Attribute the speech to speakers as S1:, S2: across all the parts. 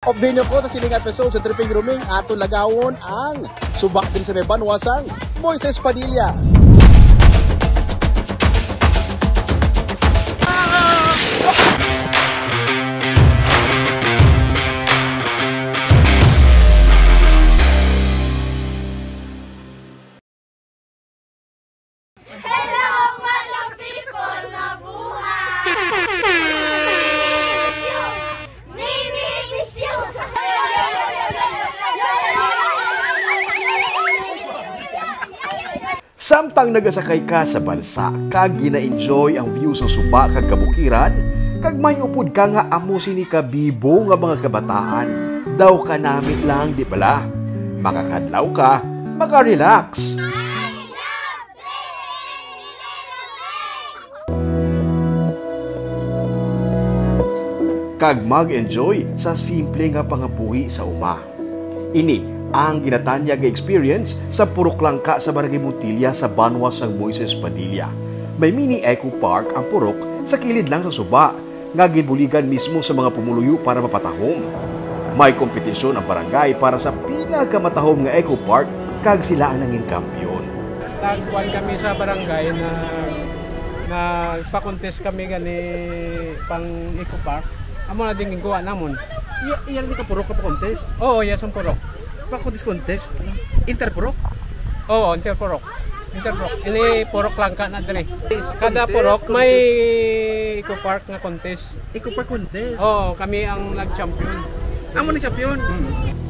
S1: Update nyo ko sa sining episode sa Tripping Rooming ato lagawon ang subak din sa may banwasang Moises Padilla. Samtang nagasakay ka sa balsa, kag gina-enjoy ang view sa suba kag kabukiran, kag may upod ka nga amo sini kabibo nga mga kabataan, daw ka namit lang, di bala? Makakadlaw ka, makarelax. Kag mag-enjoy sa simple nga pangabuhi sa uma. Ini ang ginatanyag experience sa Purok Langka sa Barangay Montilla sa banwasang Moises Padilla. May mini eco park ang Purok sa kilid lang sa suba, nga gibuligan mismo sa mga pumuluyo para mapatahom. May kompetisyon ang barangay para sa pinakamatahom nga eco park, kag sila ang nanging kampiyon.
S2: Nagkuhan kami sa barangay na pa-contest kami gani pang eco park. Amo na ding kuha namon.
S3: Iyan ni ka Purok ka pa-contest?
S2: Oo, yes ang Purok.
S3: Pa-contest? Interpurok?
S2: Oo, Interpurok. Ini Purok Langka na diri. Kada Purok may eco park nga contest.
S3: Eco park contest?
S2: Oo, kami ang nag-champion.
S3: Amo ni champion?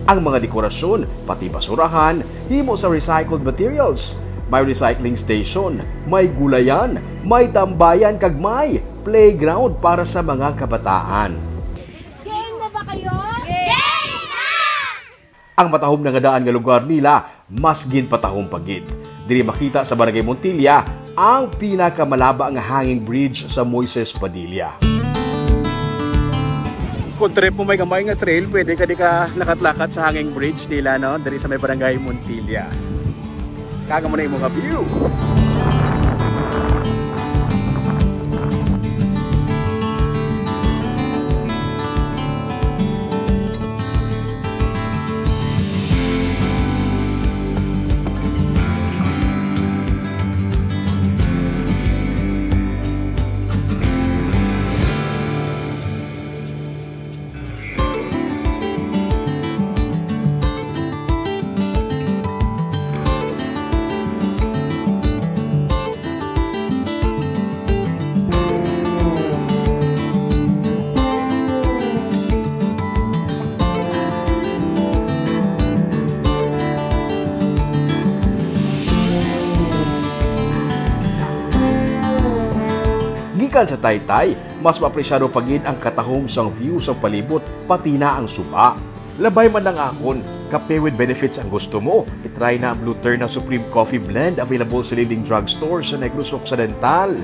S1: Ang mga dekorasyon, pati basurahan, himo sa recycled materials. May recycling station, may gulayan, may tambayan, kag may playground para sa mga kabataan.
S4: Game na ba kayo? Game na!
S1: Ang matahom na nga daan nga lugar nila, mas ginpatahom pagid. Diri makita sa Barangay Montilla ang pinakamalaba nga hanging bridge sa Moises Padilla. Kung trip mo may gamay nga trail, pwede ka di ka lakat-lakat sa hanging bridge nila, no? Diri sa may Barangay Montilla. Kaga mo na yung mga view. Gikan sa Taytay, mas maapresyado pagid ang katahom sang view sa palibot, pati na ang suba. Labay man lang akon, kape with benefits ang gusto mo. I-try na ang Blue Turn na Supreme Coffee Blend, available sa leading drugstore sa Negros Occidental.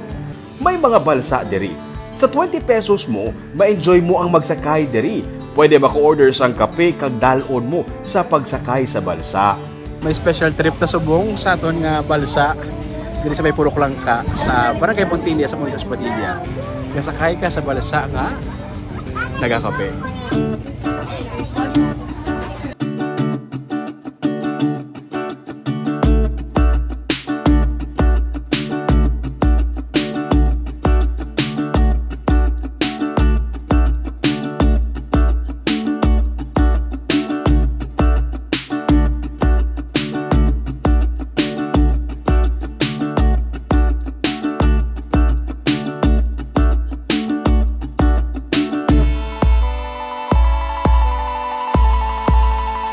S1: May mga balsa diri. Sa 20 pesos mo, ma-enjoy mo ang magsakay diri. Pwede maka-order sang kape kag dalon mo sa pagsakay sa balsa.
S2: May special trip na subong sa aton nga balsa. Dili sa may Purok Langka sa Barangay Montilla sa Moises Padilla. Kasakay ka sa balsa nga nagakape.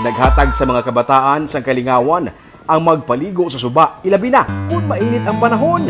S1: Naghatag sa mga kabataan sa kalingawan ang magpaligo sa suba, ilabi na kung mainit ang panahon.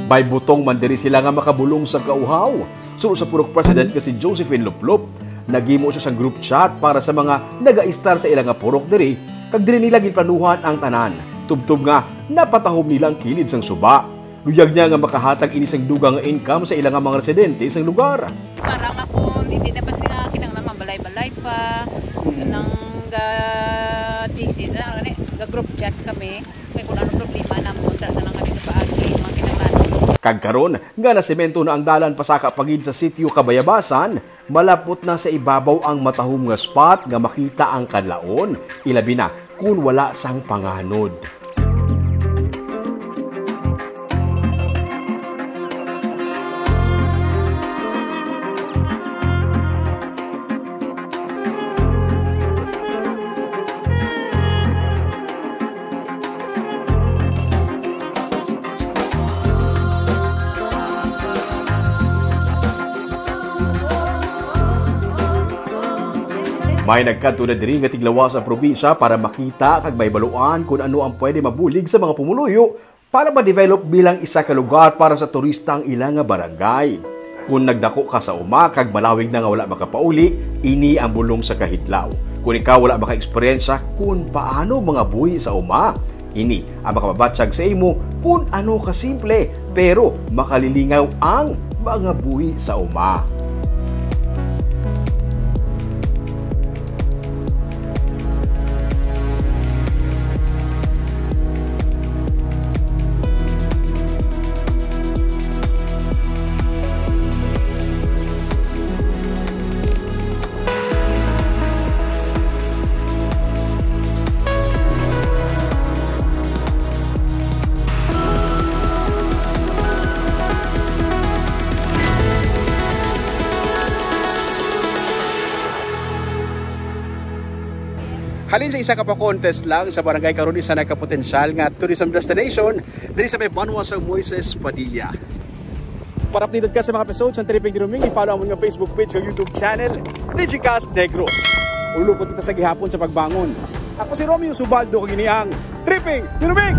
S1: May butong man diri sila nga makabulong sa kauhaw. Sunod sa Purok President kasi Josephine Luplop, nagimo siya sa group chat para sa mga naga-istar sa ilang nga purok diri, kag diri nila ginplanuhan ang tanan. Tubtub nga, napatahom nilang kilid sang suba. Luyag niya nga makahatag ini sang dugang income sa ilang mga residente sa lugar.
S5: Parang ako, hindi na pa sila kinang naman balay-balay pa. Nang ga-thesis na, nag-group chat kami. May kung anong problema na mo, sa lang kami sa paagi, mga kinatano.
S1: Kagkaron nga nasemento na ang dalan pasaka pagid sa sitio Kabayabasan, malapot na sa ibabaw ang matahom nga spot nga makita ang kadlaon, ilabi na kung wala sang panganod. May nagkanto na diri nga tiglawas sa probinsya para makita kag may baluan kung ano ang pwede mabulig sa mga pumuluyo para ma-develop bilang isa ka lugar para sa turista ang ilang nga barangay. Kung nagdako ka sa uma kag malawig na nga wala makapauli, ini ang bulong sa kahitlaw. Kung ikaw wala maka-eksperyensya kung paano mga buhi sa uma, ini ang makababatsag sa imo kung ano kasimple pero makalilingaw ang mga buhi sa uma.
S2: Halin sa isa ka pa contest lang sa barangay karon isa nagka-potensyal nga tourism destination diri sa may Banwa sa Moises Padilla. Para updated ka sa mga episodes ng Tripping Diruming, i-follow mo nga Facebook page o YouTube channel Digicast Negros. Ulupot kita sa gihapon sa pagbangon. Ako si Romeo Subaldo kag ini ang Tripping Diruming.